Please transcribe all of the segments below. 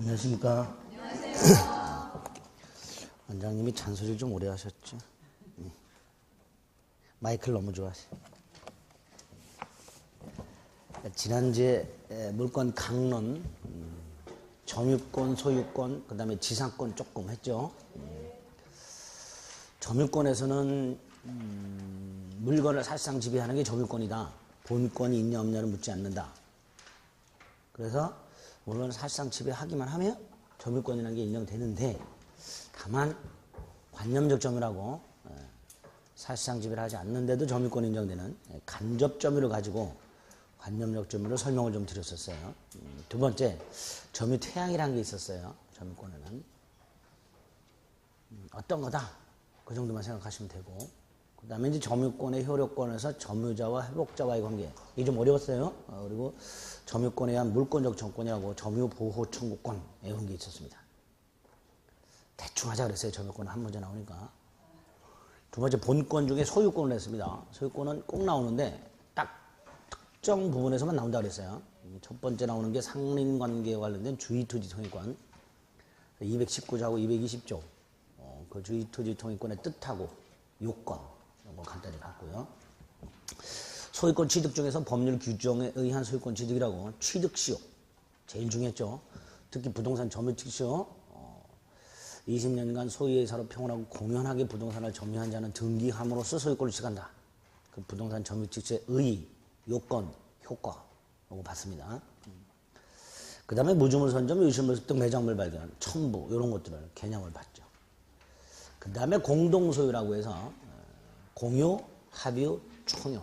안녕하십니까. 원장님이 잔소리를 좀 오래 하셨죠. 마이크를 너무 좋아하시. 지난주에 물권 강론, 점유권, 소유권, 그 다음에 지상권 조금 했죠. 점유권에서는 물건을 사실상 지배하는 게 점유권이다. 본권이 있냐 없냐를 묻지 않는다. 그래서 물건을 사실상 지배하기만 하면 점유권이라는 게 인정되는데, 다만 관념적 점유라고 사실상 지배를 하지 않는데도 점유권이 인정되는 간접 점유를 가지고 관념적 점유를 설명을 좀 드렸었어요. 두 번째, 점유 태양이라는 게 있었어요. 점유권에는 어떤 거다, 그 정도만 생각하시면 되고, 그 다음에 이제 점유권의 효력권에서 점유자와 회복자와의 관계, 이게 좀 어려웠어요. 그리고 점유권에 의한 물권적 정권이라고 점유보호 청구권, 이런 게 있었습니다. 대충 하자 그랬어요. 점유권은 한 문제 나오니까. 두 번째, 본권 중에 소유권을 냈습니다. 소유권은 꼭 나오는데 딱 특정 부분에서만 나온다 그랬어요. 첫 번째 나오는 게 상린관계에 관련된 주의토지 통일권, 219조하고 220조, 그 주의토지 통일권의 뜻하고 요건, 이거 간단히 봤고요. 소유권 취득 중에서 법률 규정에 의한 소유권 취득이라고 취득시효, 제일 중요했죠. 특히 부동산 점유취득시효, 20년간 소유의 사로 평온하고 공연하게 부동산을 점유한 자는 등기함으로써 소유권을 취득한다. 그 부동산 점유취득시의 의의, 요건, 효과, 이거 봤습니다. 그 다음에 무주물 선점, 유실물 습득, 매장물 발견, 첨부, 이런 것들을 개념을 봤죠. 그 다음에 공동소유라고 해서 공유, 합유, 총유,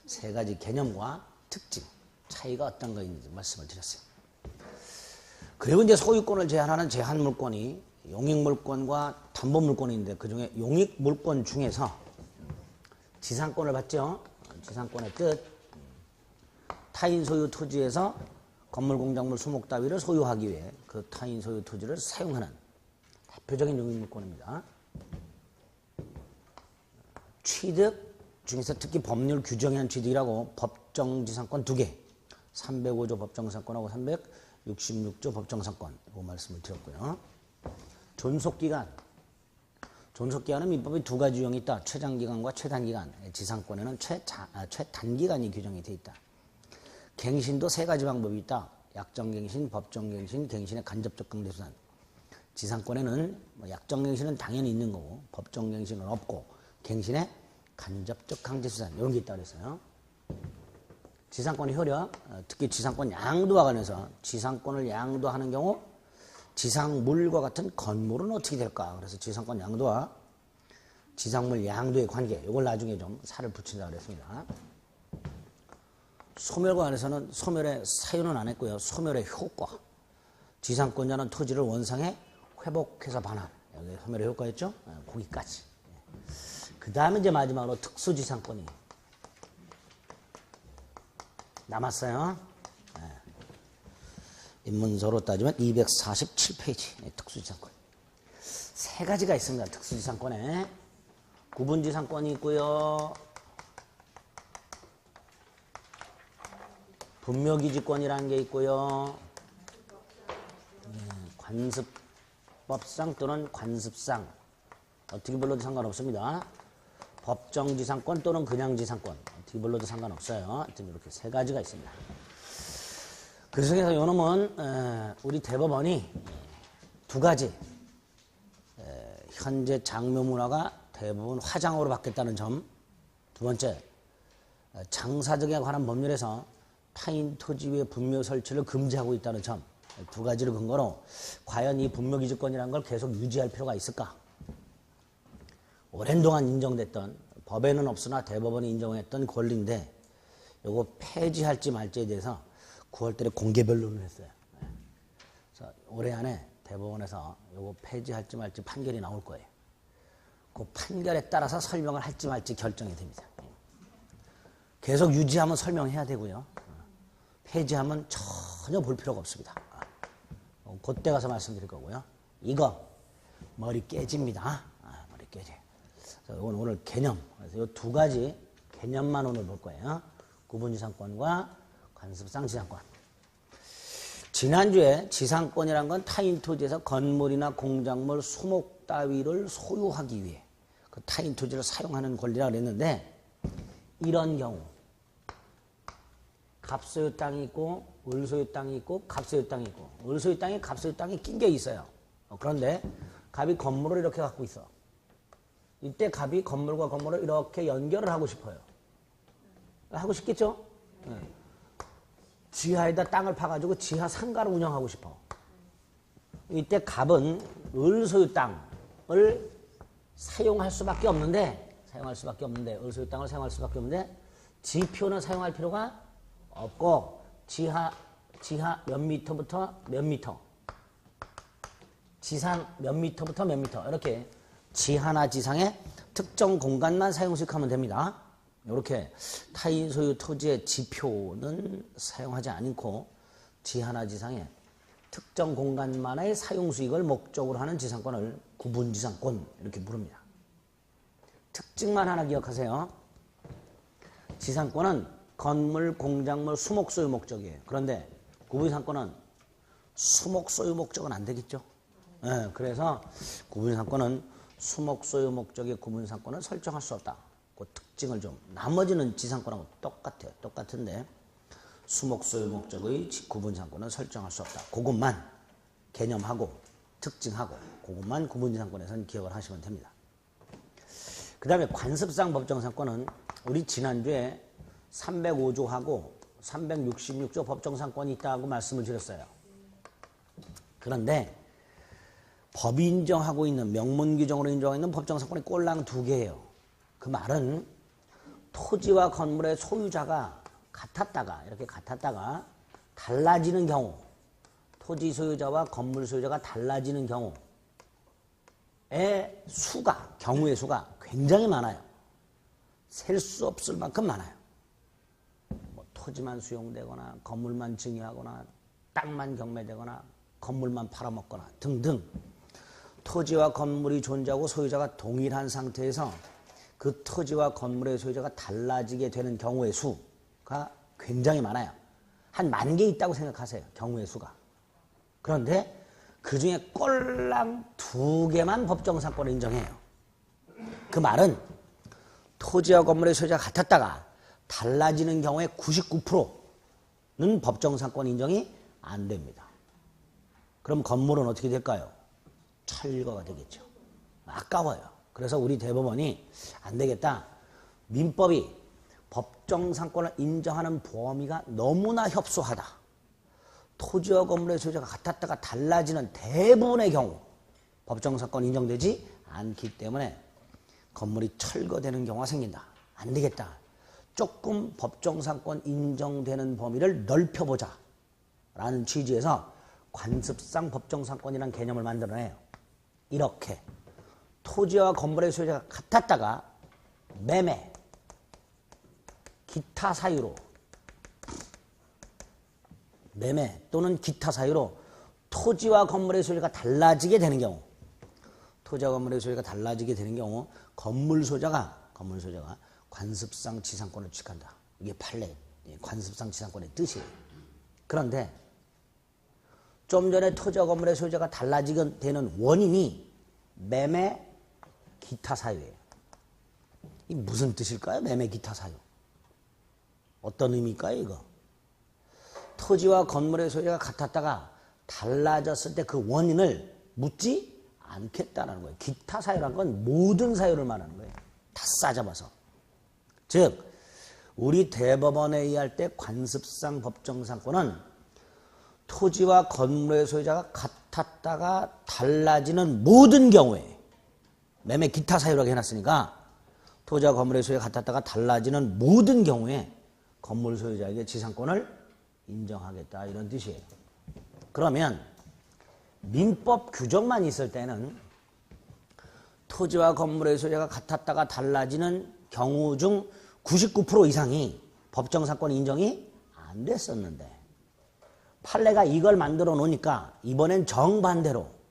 세 가지 개념과 특징, 차이가 어떤 거 있는지 말씀을 드렸어요. 그리고 이제 소유권을 제한하는 제한물권이 용익물권과 담보물권이 있는데, 그 중에 용익물권 중에서 지상권을 봤죠. 지상권의 뜻, 타인 소유 토지에서 건물, 공작물, 수목 따위를 소유하기 위해 그 타인 소유 토지를 사용하는 대표적인 용익물권입니다. 취득 중에서 특히 법률 규정에 한 취득이라고 법정지상권 2개, 305조 법정지상권하고 366조 법정지상권, 이거 말씀을 드렸고요. 존속기간, 존속기간은 민법에 두 가지 유형이 있다. 최장기간과 최단기간. 지상권에는 최단기간이 규정이 되어 있다. 갱신도 세 가지 방법이 있다. 약정갱신, 법정갱신, 갱신의 간접적 강제수단. 지상권에는 약정갱신은 당연히 있는 거고, 법정갱신은 없고, 갱신의 간접적 강제수단, 이런 게 있다고 그랬어요. 지상권의 효력, 특히 지상권 양도와 관해서 지상권을 양도하는 경우 지상물과 같은 건물은 어떻게 될까? 그래서 지상권 양도와 지상물 양도의 관계, 이걸 나중에 좀 살을 붙인다고 그랬습니다. 소멸과 관해서는 소멸의 사유는 안 했고요. 소멸의 효과, 지상권자는 토지를 원상에 회복해서 반환, 여기 소멸의 효과였죠. 거기까지. 그 다음에 이제 마지막으로 특수지상권이 남았어요. 입문서로 따지면 247페이지 특수지상권. 세 가지가 있습니다. 특수지상권에 구분지상권이 있고요, 분묘기지권이라는 게 있고요, 관습법상 또는 관습상, 어떻게 불러도 상관없습니다. 법정지상권 또는 그냥지상권, 어떻게 불러도 상관없어요. 하여튼 이렇게 세 가지가 있습니다. 그 중에서 요 놈은 우리 대법원이 두 가지, 현재 장묘문화가 대부분 화장으로 바뀌었다는 점, 두 번째, 장사 등에 관한 법률에서 타인 토지 위에 분묘 설치를 금지하고 있다는 점, 두 가지를 근거로 과연 이 분묘기지권이라는 걸 계속 유지할 필요가 있을까? 오랜 동안 인정됐던, 법에는 없으나 대법원이 인정했던 권리인데 요거 폐지할지 말지에 대해서 9월달에 공개 변론을 했어요. 그래서 올해 안에 대법원에서 요거 폐지할지 말지 판결이 나올 거예요. 그 판결에 따라서 설명을 할지 말지 결정이 됩니다. 계속 유지하면 설명해야 되고요. 폐지하면 전혀 볼 필요가 없습니다. 그때 가서 말씀드릴 거고요. 이거 머리 깨집니다. 머리 깨져. 오늘 개념, 그래서 이 두 가지 개념만 오늘 볼 거예요. 구분지상권과 관습상 지상권. 지난주에 지상권이란 건 타인 토지에서 건물이나 공작물, 수목 따위를 소유하기 위해 그 타인 토지를 사용하는 권리라고 그랬는데 이런 경우 갑소유 땅이 있고 을소유 땅이 있고 갑소유 땅이 있고 을소유 땅에 갑소유 땅이 낀 게 있어요. 그런데 갑이 건물을 이렇게 갖고 있어. 이때 갑이 건물과 건물을 이렇게 연결을 하고 싶어요. 하고 싶겠죠? 네. 지하에다 땅을 파가지고 지하 상가를 운영하고 싶어. 이때 갑은 을소유 땅을 사용할 수밖에 없는데 을소유 땅을 사용할 수밖에 없는데 지표는 사용할 필요가 없고 지하 몇 미터부터 몇 미터 지상 몇 미터부터 몇 미터 이렇게 지하나 지상의 특정 공간만 사용식하면 됩니다. 이렇게 타인 소유 토지의 지표는 사용하지 않고 지하나 지상의 특정 공간만의 사용수익을 목적으로 하는 지상권을 구분지상권 이렇게 부릅니다. 특징만 하나 기억하세요. 지상권은 건물, 공작물, 수목 소유 목적이에요. 그런데 구분지상권은 수목 소유 목적은 안 되겠죠. 네, 그래서 구분지상권은 수목 소유 목적의 구분지상권을 설정할 수 없다. 그 특징을 좀 나머지는 지상권하고 똑같아요. 똑같은데 수목 소유 목적의 구분지상권은 설정할 수 없다. 그것만 개념하고 특징하고 그것만 구분지상권에서는 기억을 하시면 됩니다. 그 다음에 관습상 법정상권은 우리 지난주에 305조하고 366조 법정상권이 있다고 말씀을 드렸어요. 그런데 법이 인정하고 있는 명문규정으로 인정하고 있는 법정상권이 꼴랑 2개예요. 그 말은 토지와 건물의 소유자가 이렇게 같았다가 달라지는 경우 토지 소유자와 건물 소유자가 달라지는 경우의 경우의 수가 굉장히 많아요. 셀 수 없을 만큼 많아요. 뭐 토지만 수용되거나 건물만 증여하거나 땅만 경매되거나 건물만 팔아먹거나 등등 토지와 건물이 존재하고 소유자가 동일한 상태에서 그 토지와 건물의 소유자가 달라지게 되는 경우의 수가 굉장히 많아요. 한 10,000개 있다고 생각하세요. 경우의 수가. 그런데 그 중에 꼴랑 2개만 법정상권을 인정해요. 그 말은 토지와 건물의 소유자가 같았다가 달라지는 경우에 99%는 법정상권 인정이 안 됩니다. 그럼 건물은 어떻게 될까요? 철거가 되겠죠. 아까워요. 그래서 우리 대법원이 안 되겠다. 민법이 법정상권을 인정하는 범위가 너무나 협소하다. 토지와 건물의 소유자가 같았다가 달라지는 대부분의 경우 법정상권 인정되지 않기 때문에 건물이 철거되는 경우가 생긴다. 안 되겠다. 조금 법정상권 인정되는 범위를 넓혀보자 라는 취지에서 관습상 법정상권이라는 개념을 만들어내요. 이렇게 토지와 건물의 소유자가 같았다가 매매, 기타 사유로 매매 또는 기타 사유로 토지와 건물의 소유자가 달라지게 되는 경우 토지와 건물의 소유자가 달라지게 되는 경우 건물 소유자가 관습상 지상권을 취득한다. 이게 판례 관습상 지상권의 뜻이에요. 그런데 좀 전에 토지와 건물의 소유자가 달라지게 되는 원인이 매매, 기타 사유예요. 이 무슨 뜻일까요? 매매, 기타 사유. 어떤 의미일까요, 이거? 토지와 건물의 소유자가 같았다가 달라졌을 때 그 원인을 묻지 않겠다는 거예요. 기타 사유란 건 모든 사유를 말하는 거예요. 다 싸잡아서. 즉, 우리 대법원에 의할 때 관습상 법정상권은 토지와 건물의 소유자가 같았다가 달라지는 모든 경우에 매매 기타 사유라고 해놨으니까 토지와 건물의 소유자가 같았다가 달라지는 모든 경우에 건물 소유자에게 지상권을 인정하겠다 이런 뜻이에요. 그러면 민법 규정만 있을 때는 토지와 건물의 소유자가 같았다가 달라지는 경우 중 99% 이상이 법정상권 인정이 안 됐었는데 판례가 이걸 만들어 놓으니까 이번엔 정반대로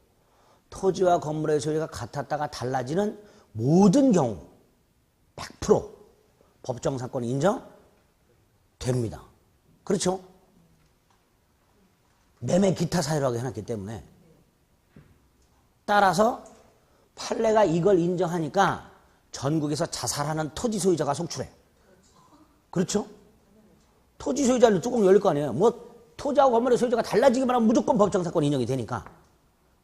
토지와 건물의 소유가 같았다가 달라지는 모든 경우 100% 법정상권 인정됩니다. 그렇죠? 매매 기타 사유라고 해놨기 때문에 따라서 판례가 이걸 인정하니까 전국에서 자살하는 토지 소유자가 속출해. 그렇죠? 토지 소유자는 뚜껑 열릴 거 아니에요. 뭐 토지하고 건물의 소유자가 달라지기만 하면 무조건 법정사건 인정이 되니까.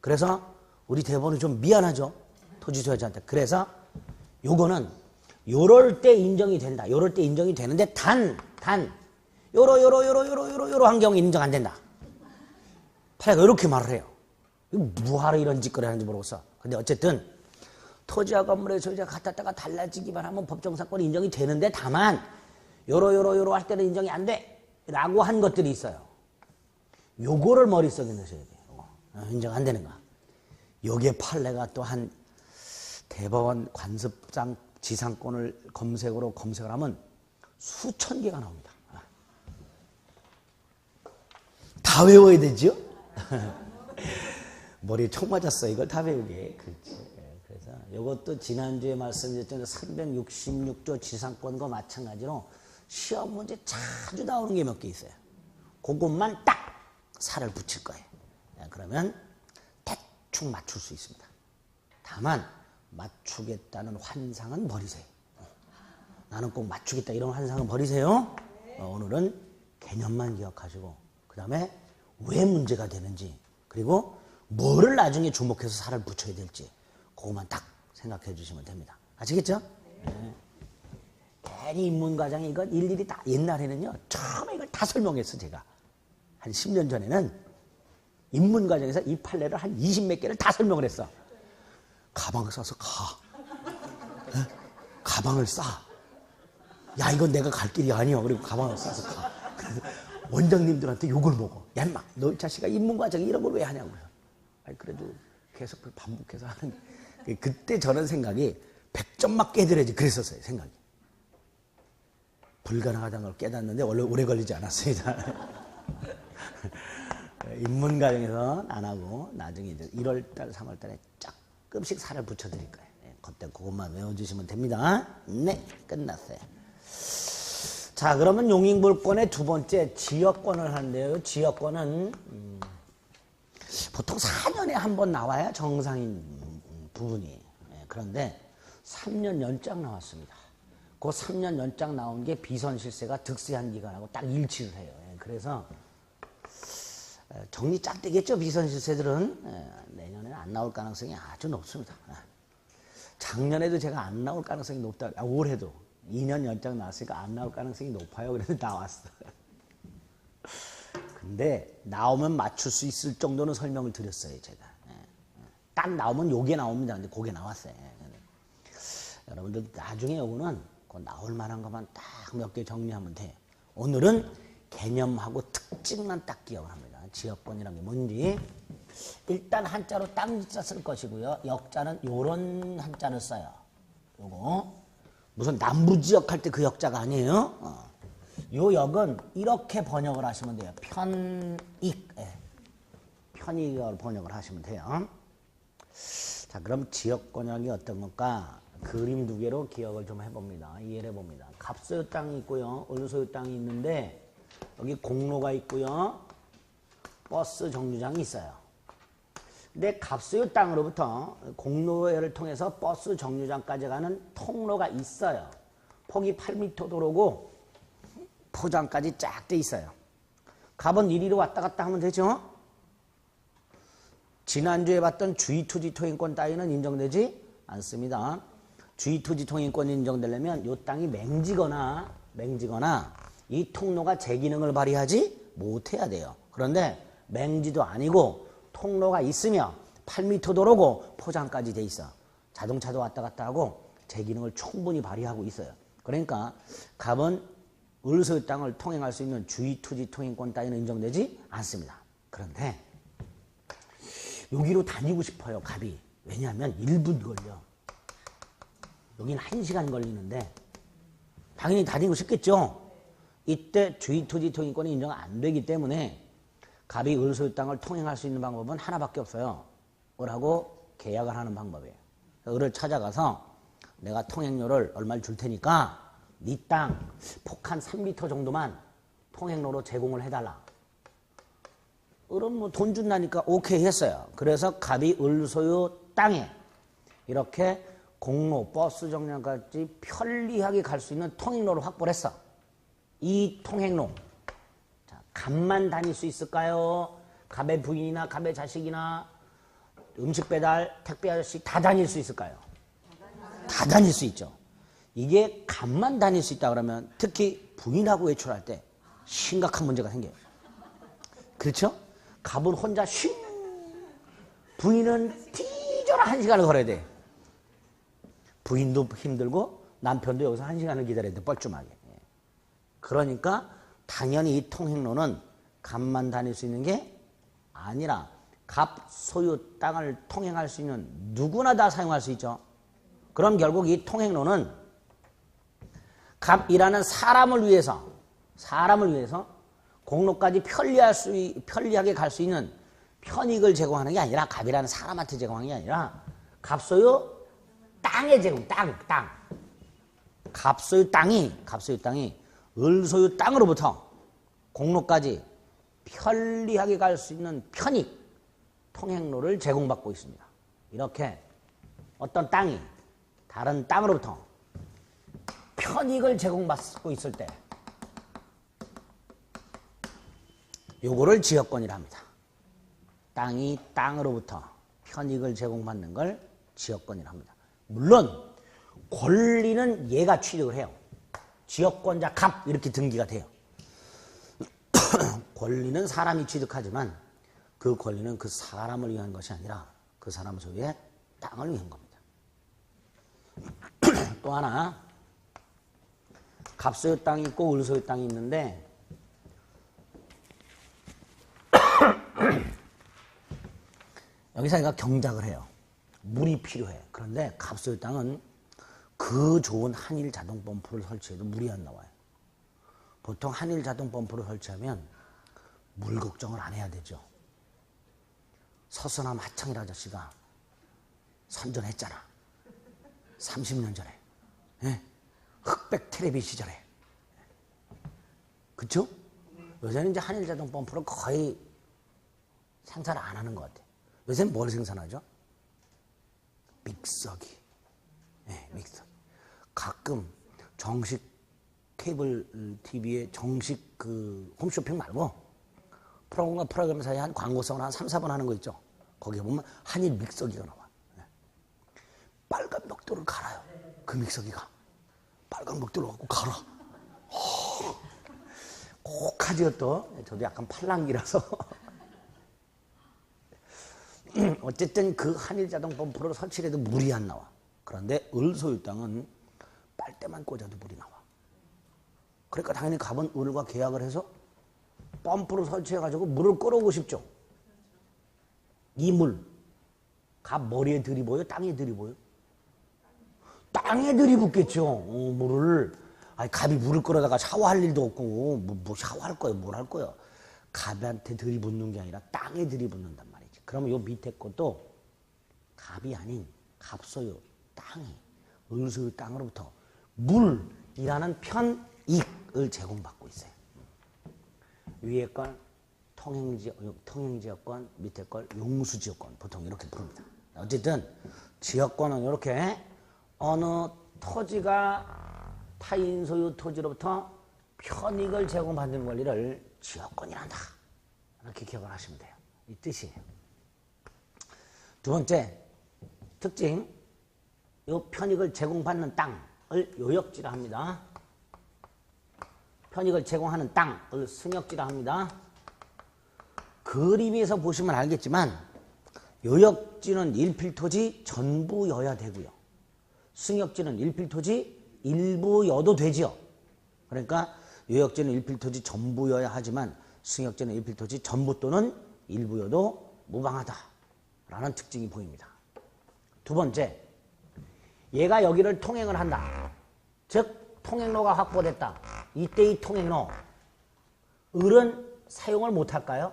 그래서 우리 대법원은 좀 미안하죠. 토지 소유자한테. 그래서 요거는 요럴 때 인정이 된다. 요럴 때 인정이 되는데 요런 경우에 인정 안 된다. 판례가 이렇게 말을 해요. 뭐하러 이런 짓거리 하는지 모르겠어. 근데 어쨌든 토지와 건물의 소유자가 갖다다가 달라지기만 하면 법정사건이 인정이 되는데 다만 요러 할 때는 인정이 안 돼 라고 한 것들이 있어요. 요거를 머릿속에 넣으셔야 돼요. 인정 안 되는 거. 요게 판례가 또 한 대법원 관습장 지상권을 검색을 하면 수천 개가 나옵니다. 다 외워야 되죠? 머리에 총 맞았어. 이걸 다 배우게. 그렇지. 그래서 이것도 지난주에 말씀드렸던 366조 지상권과 마찬가지로 시험 문제 자주 나오는 게 몇 개 있어요. 그것만 딱 살을 붙일 거예요. 그러면 대충 맞출 수 있습니다. 다만 맞추겠다는 환상은 버리세요. 나는 꼭 맞추겠다 이런 환상은 버리세요. 오늘은 개념만 기억하시고 그 다음에 왜 문제가 되는지 그리고 뭐를 나중에 주목해서 살을 붙여야 될지 그것만 딱 생각해 주시면 됩니다. 아시겠죠? 네. 괜히 인문과정에 이거 일일이 다 옛날에는요. 처음에 이걸 다 설명했어 제가. 한 10년 전에는 인문과정에서 이 판례를 한 20몇 개를 다 설명을 했어. 가방을 싸서 가. 가방을 싸. 야 이건 내가 갈 길이 아니야. 그리고 가방을 싸서 가. 원장님들한테 욕을 먹어. 야 인마 너 자식아 인문과정에 이런 걸 왜 하냐고요. 아니 그래도 계속 반복해서 하는. 그때 저는 생각이 100점 맞게 해드려야지 그랬었어요. 생각이. 불가능하다는 걸 깨닫는데 원래 오래 걸리지 않았습니다. 인문과정에서 안 하고 나중에 이제 1월달 3월달에 조금씩 살을 붙여드릴 거예요. 그때 그것만 외워주시면 됩니다. 네, 끝났어요. 자, 그러면 용익물권의 두 번째 지역권을 하는데요. 지역권은 보통 4년에 한 번 나와야 정상인 부분이. 그런데 3년 연장 나왔습니다. 그 3년 연장 나온 게 비선실세가 득세한 기간하고 딱 일치를 해요. 그래서 정리 쫙 되겠죠. 비선실세들은 내년에는 안 나올 가능성이 아주 높습니다. 작년에도 제가 안 나올 가능성이 높다. 올해도 2년 연장 나왔으니까 안 나올 가능성이 높아요. 그래서 나왔어. 근데 나오면 맞출 수 있을 정도는 설명을 드렸어요. 제가. 딱 나오면 요게 나옵니다. 근데 그게 나왔어요. 여러분들 나중에 요거는 그 나올 만한 것만 딱 몇 개 정리하면 돼요. 오늘은 개념하고 특징만 딱 기억을 합니다. 지역권이라는 게 뭔지. 일단 한자로 땅자 쓸 것이고요. 역자는 요런 한자를 써요. 요거. 무슨 남부지역 할 때 그 역자가 아니에요. 요 역은 이렇게 번역을 하시면 돼요. 편익. 편익을 번역을 하시면 돼요. 자, 그럼 지역권역이 어떤 것까? 그림 두 개로 기억을 좀 해봅니다. 이해를 해봅니다. 갑소유 땅이 있고요. 을소유 땅이 있는데 여기 공로가 있고요. 버스 정류장이 있어요. 근데 갑소유 땅으로부터 공로를 통해서 버스 정류장까지 가는 통로가 있어요. 폭이 8m 도로고 포장까지 쫙 돼 있어요. 갑은 이리로 왔다 갔다 하면 되죠. 지난주에 봤던 주의투지 통행권 따위는 인정되지 않습니다. 주의투지 통행권이 인정되려면 이 땅이 맹지거나 이 통로가 제 기능을 발휘하지 못해야 돼요. 그런데 맹지도 아니고 통로가 있으며 8m 도로고 포장까지 돼 있어. 자동차도 왔다 갔다 하고 제 기능을 충분히 발휘하고 있어요. 그러니까 갑은 을소유 땅을 통행할 수 있는 주의투지 통행권 따위는 인정되지 않습니다. 그런데 여기로 다니고 싶어요. 갑이. 왜냐하면 1분 걸려. 여기는 1시간 걸리는데 당연히 다니고 싶겠죠. 이때 주의투지 통행권이 인정 안 되기 때문에 갑이 을소유 땅을 통행할 수 있는 방법은 하나밖에 없어요. 을하고 계약을 하는 방법이에요. 을을 찾아가서 내가 통행료를 얼마를 줄 테니까 네 땅 폭 한 3m 정도만 통행로로 제공을 해달라. 을은 뭐 돈 준다니까 오케이 했어요. 그래서 갑이 을 소유 땅에 이렇게 공로, 버스 정류장까지 편리하게 갈 수 있는 통행로를 확보를 했어. 이 통행로. 자, 갑만 다닐 수 있을까요? 갑의 부인이나 갑의 자식이나 음식 배달, 택배 아저씨 다 다닐 수 있을까요? 다 다닐 수 있죠. 이게 갑만 다닐 수 있다 그러면 특히 부인하고 외출할 때 심각한 문제가 생겨요. 그렇죠? 갑은 혼자 쉥, 부인은 뒤져라 1시간을 걸어야 돼. 부인도 힘들고 남편도 여기서 1시간을 기다려야 돼, 뻘쭘하게. 그러니까 당연히 이 통행로는 갑만 다닐 수 있는 게 아니라 갑 소유 땅을 통행할 수 있는 누구나 다 사용할 수 있죠. 그럼 결국 이 통행로는 갑이라는 사람을 위해서 공로까지 편리하게 갈 수 있는 편익을 제공하는 게 아니라 갑이라는 사람한테 제공하는 게 아니라 갑 소유 땅의 제공, 땅. 갑 소유 땅이 을 소유 땅으로부터 공로까지 편리하게 갈 수 있는 편익, 통행로를 제공받고 있습니다. 이렇게 어떤 땅이 다른 땅으로부터 편익을 제공받고 있을 때 요거를 지역권이라 합니다. 땅이 땅으로부터 편익을 제공받는 걸 지역권이라 합니다. 물론 권리는 얘가 취득을 해요. 지역권자 갑 이렇게 등기가 돼요. 권리는 사람이 취득하지만 그 권리는 그 사람을 위한 것이 아니라 그 사람 소유의 땅을 위한 겁니다. 또 하나 갑 소유 땅이 있고 을 소유 땅이 있는데 여기서 얘가 경작을 해요. 물이 필요해. 그런데 갑 소유 땅은 그 좋은 한일 자동 펌프를 설치해도 물이 안 나와요. 보통 한일 자동 펌프를 설치하면 물 걱정을 안 해야 되죠. 서서남 하창일 아저씨가 선전했잖아. 30년 전에. 예? 흑백 텔레비 시절에. 그쵸? 요새는 이제 한일 자동 펌프를 거의 생산 안 하는 것 같아요. 요새는 뭘 생산하죠? 믹서기. 네, 믹서. 가끔 정식 케이블 TV에 정식 그 홈쇼핑 말고 프로그램과 프로그램 사이에 한 광고성을 한 3, 4번 하는 거 있죠? 거기에 보면 한일 믹서기가 나와. 네. 빨간 벽돌을 갈아요. 그 믹서기가. 빨간 벽돌을 갖고 갈아. 혹하지요 또. 저도 약간 팔랑귀라서. 어쨌든 그 한일 자동 펌프를 설치해도 물이 안 나와. 그런데 을 소유 땅은 빨대만 꽂아도 물이 나와. 그러니까 당연히 갑은 을과 계약을 해서 펌프를 설치해가지고 물을 끌어오고 싶죠. 이 물, 갑 머리에 들이보여? 땅에 들이보여? 땅에 들이붓겠죠. 물을. 아니, 갑이 물을 끌어다가 샤워할 일도 없고 뭐 샤워할 거예요? 뭘 할 거예요? 갑한테 들이붓는 게 아니라 땅에 들이붓는단 말이지. 그러면 요 밑에 것도 갑이 아닌 갑 소유 땅이 을 소유 땅으로부터 물이라는 편익을 제공받고 있어요. 위에 건 통행지역권, 밑에 걸 용수지역권 보통 이렇게 부릅니다. 어쨌든 지역권은 이렇게 어느 토지가 타인 소유 토지로부터 편익을 제공받는 권리를 지역권이란다. 이렇게 기억을 하시면 돼요. 이 뜻이에요. 두 번째 특징, 이 편익을 제공받는 땅을 요역지라 합니다. 편익을 제공하는 땅을 승역지라 합니다. 그림에서 보시면 알겠지만 요역지는 일필토지 전부여야 되고요. 승역지는 일필토지 일부여도 되지요. 그러니까 요역지는 일필토지 전부여야 하지만 승역지는 일필토지 전부 또는 일부여도 무방하다라는 특징이 보입니다. 두 번째, 얘가 여기를 통행을 한다. 즉 통행로가 확보됐다. 이때 이 통행로, 을은 사용을 못할까요?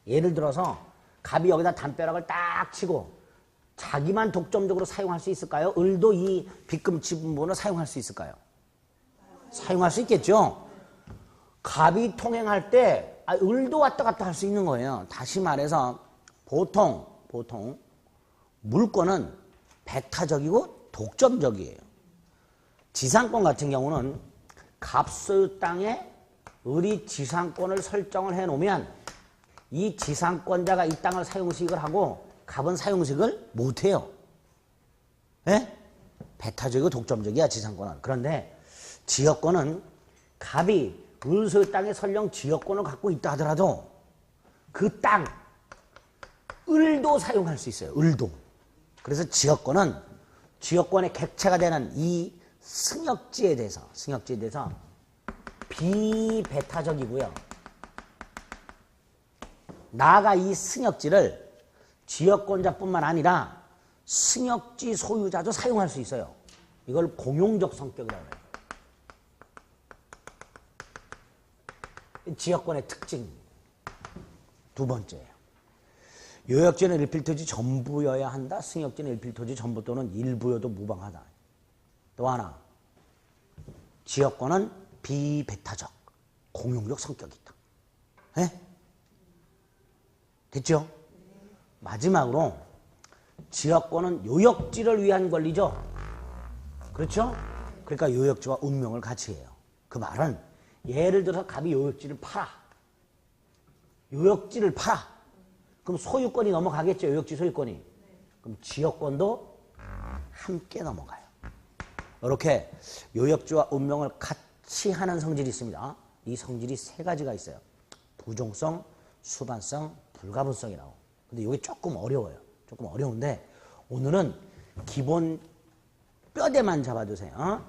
예를 들어서 갑이 여기다 담벼락을 딱 치고 자기만 독점적으로 사용할 수 있을까요? 을도 이 빗금 지분본을 사용할 수 있을까요? 사용할 수 있겠죠. 갑이 통행할 때 을도 왔다 갔다 할 수 있는 거예요. 다시 말해서 보통 물권은 배타적이고 독점적이에요. 지상권 같은 경우는 갑소유 땅에 을이 지상권을 설정을 해놓으면 이 지상권자가 이 땅을 사용식을 하고 갑은 사용식을 못해요. 예? 배타적이고 독점적이야 지상권은. 그런데 지역권은 갑이 을소유 땅에 설령 지역권을 갖고 있다 하더라도 그 땅, 을도 사용할 수 있어요. 을도. 그래서 지역권의 객체가 되는 이 승역지에 대해서 비배타적이고요. 나아가 이 승역지를 지역권자뿐만 아니라 승역지 소유자도 사용할 수 있어요. 이걸 공용적 성격이라고 해요. 지역권의 특징 두 번째예요. 요역지는 일필토지 전부여야 한다. 승역지는 일필토지 전부 또는 일부여도 무방하다. 또 하나, 지역권은 비배타적, 공용적 성격이 있다. 네? 됐죠? 마지막으로 지역권은 요역지를 위한 권리죠. 그렇죠? 그러니까 요역지와 운명을 같이 해요. 그 말은 예를 들어서 갑이 요역지를 팔아. 그럼 소유권이 넘어가겠죠. 요역지 소유권이. 그럼 지역권도 함께 넘어가요. 이렇게 요역지와 운명을 같이 하는 성질이 있습니다. 이 성질이 세 가지가 있어요. 부종성, 수반성, 불가분성이라고. 근데 이게 조금 어려워요. 조금 어려운데 오늘은 기본 뼈대만 잡아두세요.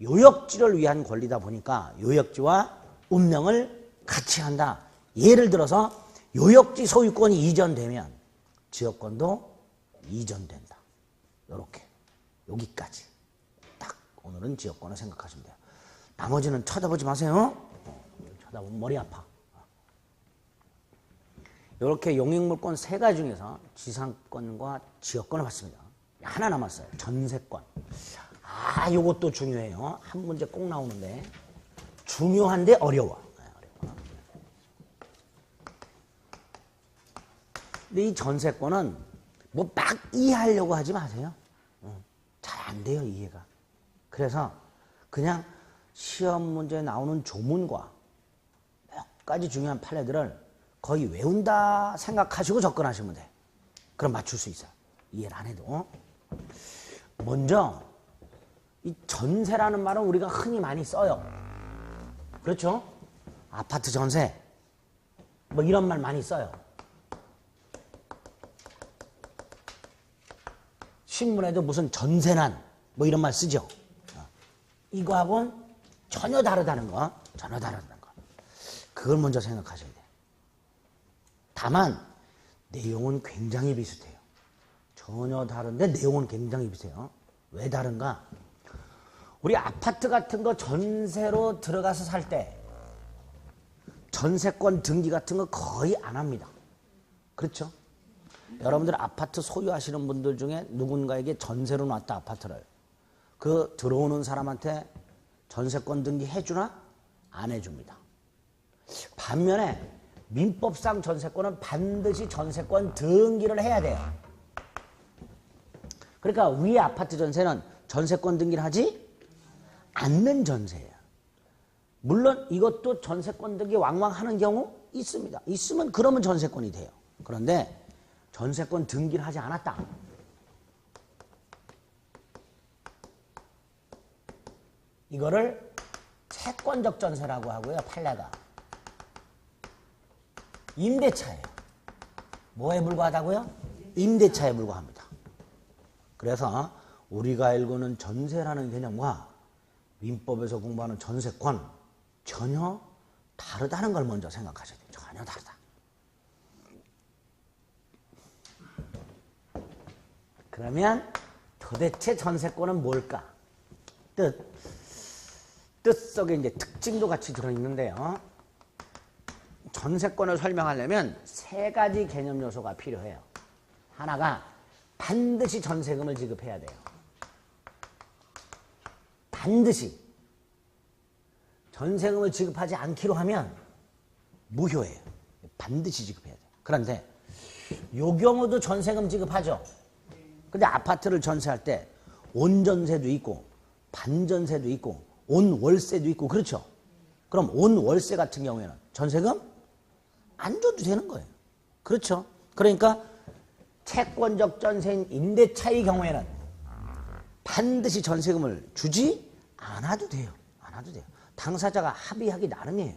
요역지를 위한 권리다 보니까 요역지와 운명을 같이 한다. 예를 들어서 요역지 소유권이 이전되면 지역권도 이전된다. 이렇게 여기까지 딱 오늘은 지역권을 생각하시면 돼요. 나머지는 쳐다보지 마세요. 쳐다보면 머리 아파. 이렇게 용익물권 세 가지 중에서 지상권과 지역권을 봤습니다. 하나 남았어요. 전세권. 이것도 중요해요. 한 문제 꼭 나오는데 중요한데 어려워. 근데 이 전세권은 뭐 막 이해하려고 하지 마세요. 잘 안 돼요, 이해가. 그래서 그냥 시험 문제에 나오는 조문과 몇 가지 중요한 판례들을 거의 외운다 생각하시고 접근하시면 돼. 그럼 맞출 수 있어요. 이해를 안 해도. 먼저 이 전세라는 말은 우리가 흔히 많이 써요. 그렇죠? 아파트 전세 뭐 이런 말 많이 써요. 신문에도 무슨 전세난 뭐 이런 말 쓰죠. 이거하고는 전혀 다르다는 거. 그걸 먼저 생각하셔야 돼요. 다만 내용은 굉장히 비슷해요. 전혀 다른데 내용은 굉장히 비슷해요. 왜 다른가? 우리 아파트 같은 거 전세로 들어가서 살 때 전세권 등기 같은 거 거의 안 합니다. 그렇죠? 여러분들 아파트 소유하시는 분들 중에 누군가에게 전세로 놨다 아파트를 그 들어오는 사람한테 전세권 등기 해주나? 안 해줍니다. 반면에 민법상 전세권은 반드시 전세권 등기를 해야 돼요. 그러니까 위에 아파트 전세는 전세권 등기를 하지 않는 전세예요. 물론 이것도 전세권 등기 왕왕 하는 경우 있습니다. 있으면 그러면 전세권이 돼요. 그런데 전세권 등기를 하지 않았다. 이거를 채권적 전세라고 하고요. 판례가 임대차예요. 뭐에 불과하다고요? 임대차에 불과합니다. 그래서 우리가 읽고는 전세라는 개념과 민법에서 공부하는 전세권 전혀 다르다는 걸 먼저 생각하셔야 돼요. 전혀 다르다. 그러면 도대체 전세권은 뭘까? 뜻 속에 이제 특징도 같이 들어있는데요. 전세권을 설명하려면 세 가지 개념 요소가 필요해요. 하나가 반드시 전세금을 지급해야 돼요. 반드시 전세금을 지급하지 않기로 하면 무효예요. 반드시 지급해야 돼요. 그런데 요 경우도 전세금 지급하죠. 근데 아파트를 전세할 때 온전세도 있고 반전세도 있고 온월세도 있고 그렇죠. 그럼 온월세 같은 경우에는 전세금 안 줘도 되는 거예요. 그렇죠. 그러니까 채권적 전세인 임대차의 경우에는 반드시 전세금을 주지 않아도 돼요. 않아도 돼요. 당사자가 합의하기 나름이에요.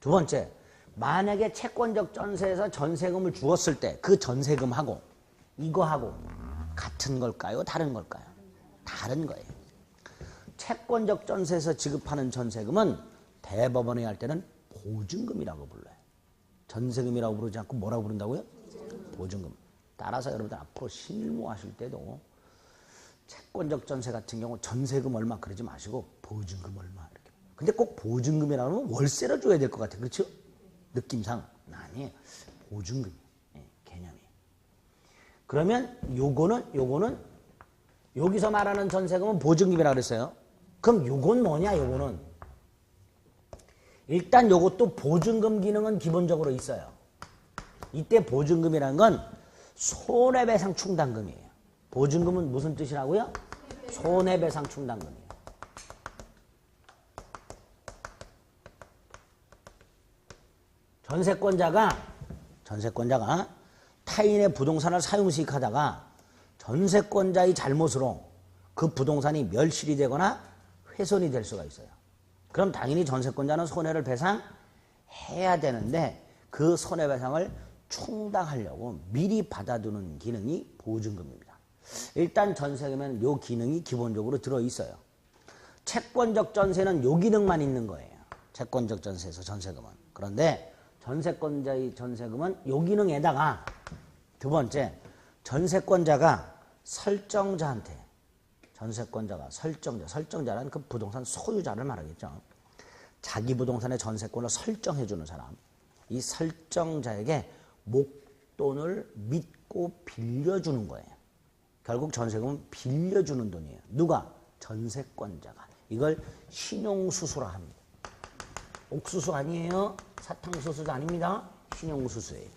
두 번째, 만약에 채권적 전세에서 전세금을 주었을 때 그 전세금하고 이거하고 같은 걸까요? 다른 걸까요? 다른 거예요. 채권적 전세에서 지급하는 전세금은 대법원에 할 때는 보증금이라고 불러요. 전세금이라고 부르지 않고 뭐라고 부른다고요? 보증금. 따라서 여러분들 앞으로 실무하실 때도 채권적 전세 같은 경우 전세금 얼마 그러지 마시고 보증금 얼마 이렇게. 근데 꼭 보증금이라고 하면 월세로 줘야 될 것 같아요. 그렇죠? 느낌상. 아니에요. 보증금. 네, 개념이. 그러면 요거는 여기서 말하는 전세금은 보증금이라고 그랬어요. 그럼 요건 뭐냐? 요거는 일단 요것도 보증금 기능은 기본적으로 있어요. 이때 보증금이라는 건 손해배상 충당금이에요. 보증금은 무슨 뜻이라고요? 손해배상 충당금이에요. 전세권자가 타인의 부동산을 사용수익하다가 전세권자의 잘못으로 그 부동산이 멸실이 되거나 훼손이 될 수가 있어요. 그럼 당연히 전세권자는 손해를 배상해야 되는데 그 손해배상을 충당하려고 미리 받아두는 기능이 보증금입니다. 일단 전세금에는 이 기능이 기본적으로 들어있어요. 채권적 전세는 이 기능만 있는 거예요. 채권적 전세에서 전세금은. 그런데 전세권자의 전세금은 이 기능에다가 두 번째, 전세권자가 설정자한테 설정자란 그 부동산 소유자를 말하겠죠. 자기 부동산의 전세권을 설정해주는 사람. 이 설정자에게 목돈을 믿고 빌려주는 거예요. 결국 전세금은 빌려주는 돈이에요. 누가? 전세권자가. 이걸 신용수수라 합니다. 옥수수 아니에요. 사탕수수도 아닙니다. 신용수수예요.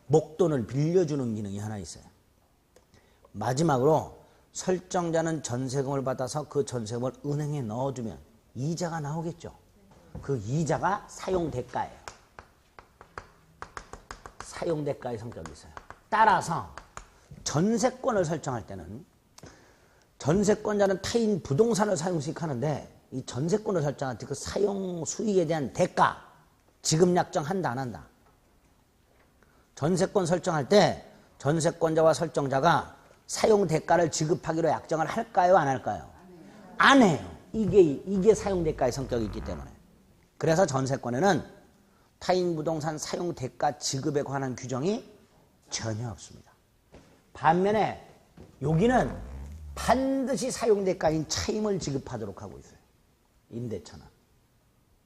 목돈을 빌려주는 기능이 하나 있어요. 마지막으로 설정자는 전세금을 받아서 그 전세금을 은행에 넣어두면 이자가 나오겠죠. 그 이자가 사용대가예요. 사용대가의 성격이 있어요. 따라서 전세권을 설정할 때는 전세권자는 타인 부동산을 사용수익하는데 이 전세권을 설정할 때 그 사용 수익에 대한 대가 지급 약정한다 안 한다. 전세권 설정할 때 전세권자와 설정자가 사용 대가를 지급하기로 약정을 할까요 안 할까요? 안 해요. 이게 사용 대가의 성격이 있기 때문에. 그래서 전세권에는 타인 부동산 사용 대가 지급에 관한 규정이 전혀 없습니다. 반면에 여기는 반드시 사용 대가인 차임을 지급하도록 하고 있어요. 임대차는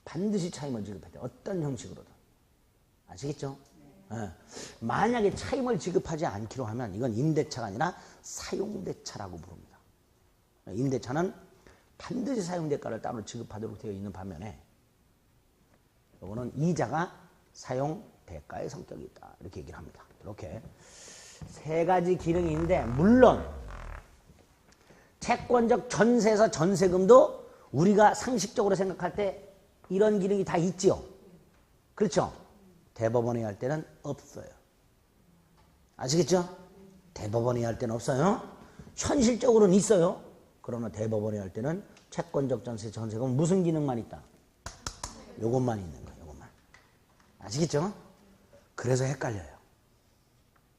반드시 차임을 지급해야 돼요. 어떤 형식으로든. 아시겠죠? 네. 만약에 차임을 지급하지 않기로 하면 이건 임대차가 아니라 사용대차라고 부릅니다. 임대차는 반드시 사용대가를 따로 지급하도록 되어 있는 반면에 이거는 이자가 사용대가의 성격이 있다. 이렇게 얘기를 합니다. 이렇게 세 가지 기능이 있는데 물론 채권적 전세에서 전세금도 우리가 상식적으로 생각할 때 이런 기능이 다 있지요. 그렇죠? 대법원에 할 때는 없어요. 아시겠죠? 대법원에 할 때는 없어요. 현실적으로는 있어요. 그러나 대법원에 할 때는 채권적 전세 전세금은 무슨 기능만 있다? 요것만 있는 거예요. 요것만. 아시겠죠? 그래서 헷갈려요.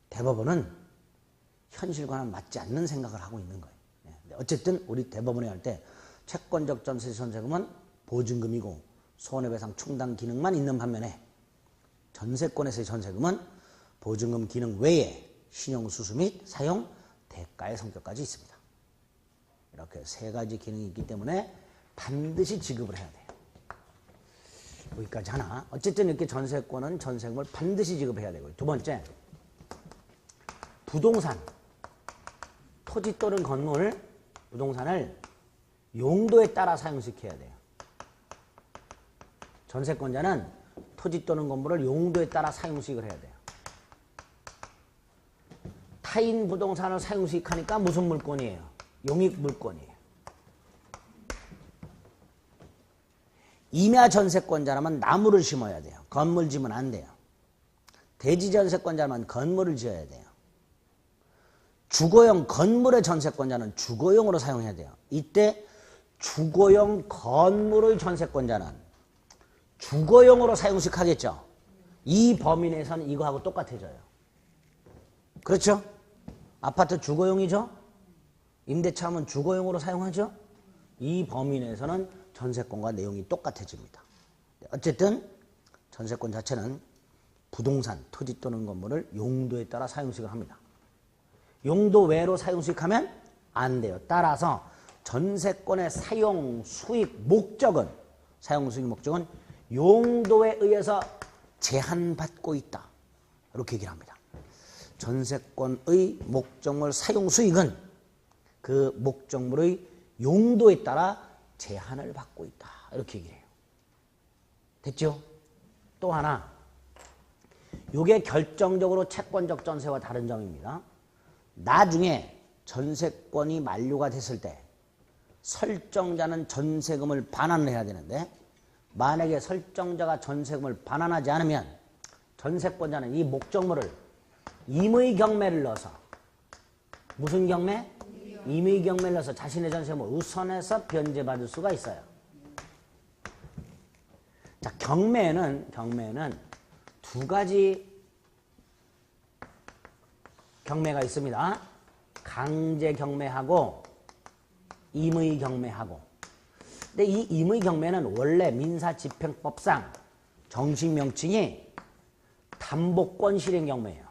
대법원은 현실과는 맞지 않는 생각을 하고 있는 거예요. 어쨌든 우리 대법원에 할 때 채권적 전세 전세금은 보증금이고 손해배상 충당 기능만 있는 반면에 전세권에서의 전세금은 보증금 기능 외에 신용수수 및 사용 대가의 성격까지 있습니다. 이렇게 세 가지 기능이 있기 때문에 반드시 지급을 해야 돼요. 여기까지 하나. 어쨌든 이렇게 전세권은 전세금을 반드시 지급해야 되고요. 두 번째, 부동산, 토지 또는 건물, 부동산을 용도에 따라 사용시켜야 돼요. 전세권자는 토지 또는 건물을 용도에 따라 사용수익을 해야 돼요. 타인 부동산을 사용수익하니까 무슨 물권이에요? 용익 물권이에요. 임야 전세권자라면 나무를 심어야 돼요. 건물 지으면 안 돼요. 대지 전세권자라면 건물을 지어야 돼요. 주거용 건물의 전세권자는 주거용으로 사용해야 돼요. 이때 주거용 건물의 전세권자는 주거용으로 사용수익하겠죠. 이 범위 내에서는 이거하고 똑같아져요. 그렇죠? 아파트 주거용이죠? 임대차 하면 주거용으로 사용하죠? 이 범위 내에서는 전세권과 내용이 똑같아집니다. 어쨌든 전세권 자체는 부동산, 토지 또는 건물을 용도에 따라 사용수익을 합니다. 용도 외로 사용수익하면 안 돼요. 따라서 전세권의 사용수익 목적은, 사용수익 목적은 용도에 의해서 제한받고 있다. 이렇게 얘기를 합니다. 전세권의 목적물 사용수익은 그 목적물의 용도에 따라 제한을 받고 있다. 이렇게 얘기를 해요. 됐죠? 또 하나, 이게 결정적으로 채권적 전세와 다른 점입니다. 나중에 전세권이 만료가 됐을 때 설정자는 전세금을 반환을 해야 되는데, 만약에 설정자가 전세금을 반환하지 않으면 전세권자는 이 목적물을 임의 경매를 넣어서, 무슨 경매? 임의 경매를 넣어서 자신의 전세금을 우선해서 변제받을 수가 있어요. 자, 경매는 두 가지 경매가 있습니다. 강제 경매하고 임의 경매하고. 근데 이 임의 경매는 원래 민사집행법상 정식 명칭이 담보권 실행 경매예요.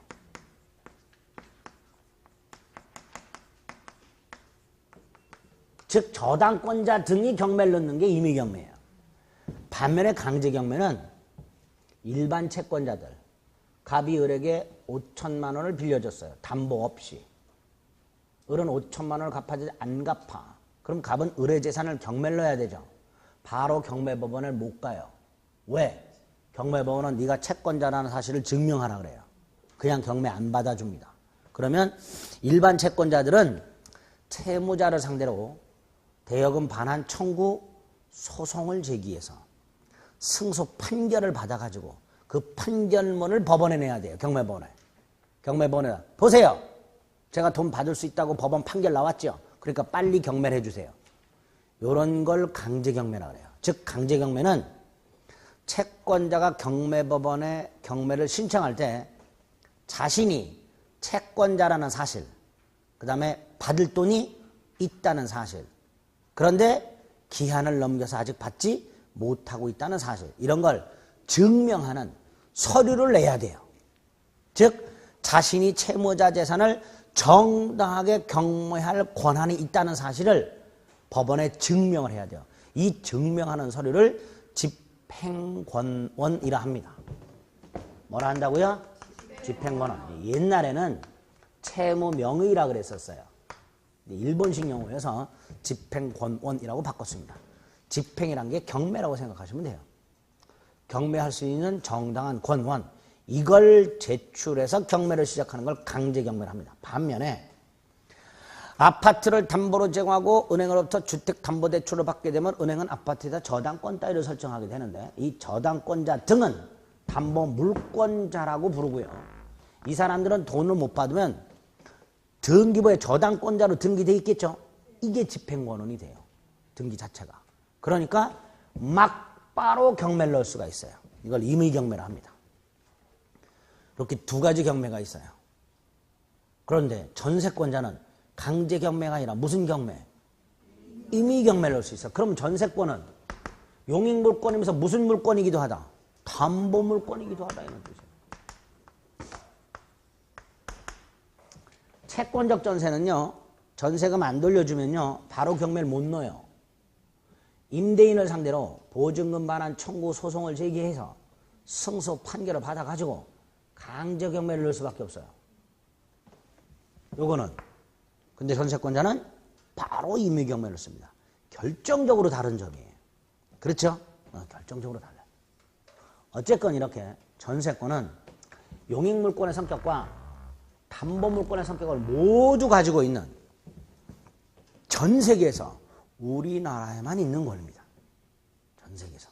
즉 저당권자 등이 경매를 넣는 게 임의 경매예요. 반면에 강제 경매는 일반 채권자들, 갑이 을에게 5천만 원을 빌려줬어요. 담보 없이. 을은 5천만 원을 갚아야지 안 갚아. 그럼 갑은 을의 재산을 경매를 넣어야 되죠. 바로 경매법원에 못 가요. 왜? 경매법원은 네가 채권자라는 사실을 증명하라 그래요. 그냥 경매 안 받아줍니다. 그러면 일반 채권자들은 채무자를 상대로 대여금 반환 청구 소송을 제기해서 승소 판결을 받아가지고 그 판결문을 법원에 내야 돼요. 경매법원에. 경매법원에 보세요. 제가 돈 받을 수 있다고 법원 판결 나왔죠. 그러니까 빨리 경매를 해주세요. 이런 걸 강제경매라고 해요. 즉 강제경매는 채권자가 경매법원에 경매를 신청할 때 자신이 채권자라는 사실, 그 다음에 받을 돈이 있다는 사실, 그런데 기한을 넘겨서 아직 받지 못하고 있다는 사실, 이런 걸 증명하는 서류를 내야 돼요. 즉 자신이 채무자 재산을 정당하게 경매할 권한이 있다는 사실을 법원에 증명을 해야 돼요. 이 증명하는 서류를 집행권원이라 합니다. 뭐라 한다고요? 집행권원. 옛날에는 채무명의라 그랬었어요. 일본식 용어여서 집행권원이라고 바꿨습니다. 집행이란 게 경매라고 생각하시면 돼요. 경매할 수 있는 정당한 권원, 이걸 제출해서 경매를 시작하는 걸 강제경매를 합니다. 반면에 아파트를 담보로 제공하고 은행으로부터 주택담보대출을 받게 되면 은행은 아파트에다 저당권 따위를 설정하게 되는데, 이 저당권자 등은 담보물권자라고 부르고요. 이 사람들은 돈을 못 받으면 등기부에 저당권자로 등기되어 있겠죠. 이게 집행권원이 돼요. 등기 자체가. 그러니까 막바로 경매를 넣을 수가 있어요. 이걸 임의경매라 합니다. 이렇게 두 가지 경매가 있어요. 그런데 전세권자는 강제경매가 아니라 무슨 경매? 임의경매를 넣을 수 있어요. 그럼 전세권은 용익물권이면서 무슨 물권이기도 하다? 담보물권이기도 하다 이런 뜻이에요. 채권적 전세는요, 전세금 안 돌려주면요 바로 경매를 못 넣어요. 임대인을 상대로 보증금 반환 청구 소송을 제기해서 승소 판결을 받아가지고 강제 경매를 넣을 수밖에 없어요. 요거는. 근데 전세권자는 바로 임의경매를 씁니다. 결정적으로 다른 점이에요. 그렇죠? 결정적으로 달라요. 어쨌건 이렇게 전세권은 용익물권의 성격과 담보물권의 성격을 모두 가지고 있는 전 세계에서 우리나라에만 있는 권리입니다. 전 세계에서.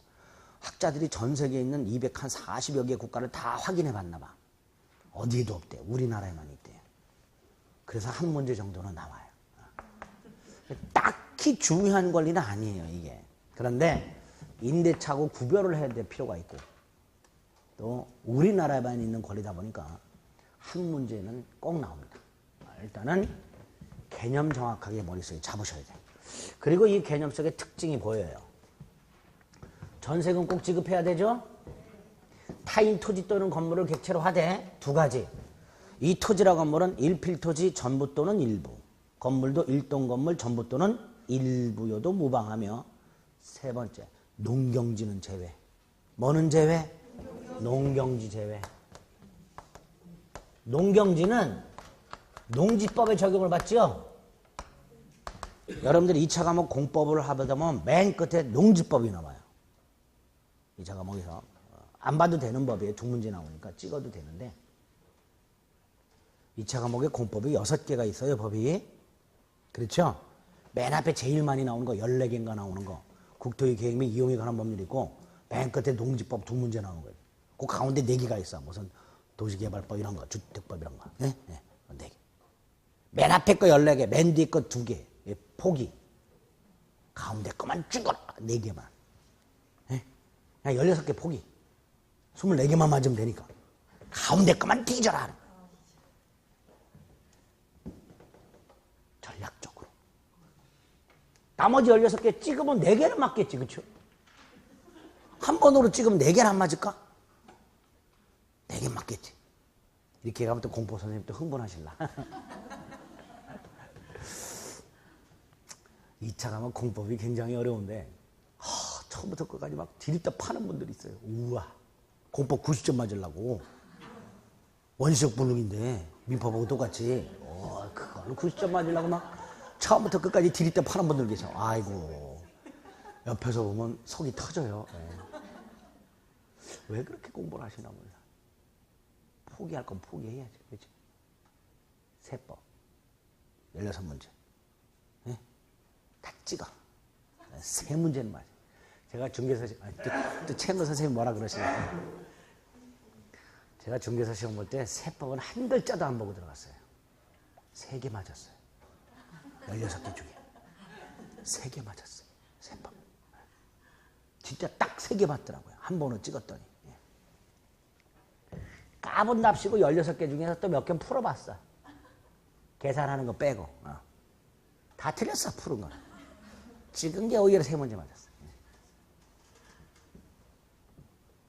학자들이 전 세계에 있는 240여 개 국가를 다 확인해 봤나 봐. 어디에도 없대. 우리나라에만 있대. 그래서 한 문제 정도는 나와요. 딱히 중요한 권리는 아니에요, 이게. 그런데 임대차하고 구별을 해야 될 필요가 있고 또 우리나라에만 있는 권리다 보니까 한 문제는 꼭 나옵니다. 일단은 개념 정확하게 머릿속에 잡으셔야 돼요. 그리고 이 개념 속의 특징이 보여요. 전세금 꼭 지급해야 되죠? 타인 토지 또는 건물을 객체로 하되 두 가지. 이 토지라 건물은 일필토지 전부 또는 일부. 건물도 일동 건물 전부 또는 일부여도 무방하며 세 번째, 농경지는 제외. 뭐는 제외? 농경지 제외. 농경지는 농지법에 적용을 받죠? 여러분들이 2차 과목 공법을 하다 보면 맨 끝에 농지법이 나와요. 2차 과목에서. 안 봐도 되는 법이에요. 두 문제 나오니까 찍어도 되는데 2차 과목에 공법이 6개가 있어요. 법이. 그렇죠? 맨 앞에 제일 많이 나오는 거 14개인가 나오는 거. 국토의 계획 및 이용에 관한 법률이 있고 맨 끝에 농지법 두 문제 나오는 거예요. 그 가운데 4개가 있어. 무슨 도시개발법 이런 거, 주택법 이런 거. 네? 네. 4개. 맨 앞에 거 14개, 맨 뒤에 거 2개. 포기. 가운데 거만 죽어라. 4개만. 네? 그냥 16개 포기. 24개만 맞으면 되니까. 가운데 거만 뒤져라. 전략적으로. 나머지 16개 찍으면 4개는 맞겠지, 그쵸? 한 번으로 찍으면 4개는 안 맞을까? 4개 맞겠지. 이렇게 가면 또 공포 선생님 또 흥분하실라. 2차 가면 공법이 굉장히 어려운데, 처음부터 끝까지 막 디립다 파는 분들이 있어요. 우와. 공법 90점 맞으려고. 원시적 불능인데, 민법하고 똑같이. 그걸 90점 맞으려고 막 처음부터 끝까지 디립다 파는 분들 계셔. 아이고. 옆에서 보면 속이 터져요. 왜 그렇게 공부를 하시나 몰라. 포기할 건 포기해야지. 그렇지? 세법. 16문제. 네? 다 찍어. 3문제는 맞아. 제가 중개사 시험, 또 최은거 선생님 뭐라 그러시나요? 제가 중개사 시험 볼 때 세법은 한 글자도 안 보고 들어갔어요. 3개 맞았어요. 16개 중에. 3개 맞았어요. 세법. 진짜 딱 3개 맞더라고요. 한 번은 찍었더니. 까본 납시고 16개 중에서 또 몇 개 풀어봤어. 계산하는 거 빼고. 다 틀렸어, 푸른 거는. 찍은 게 오히려 3문제 맞았어.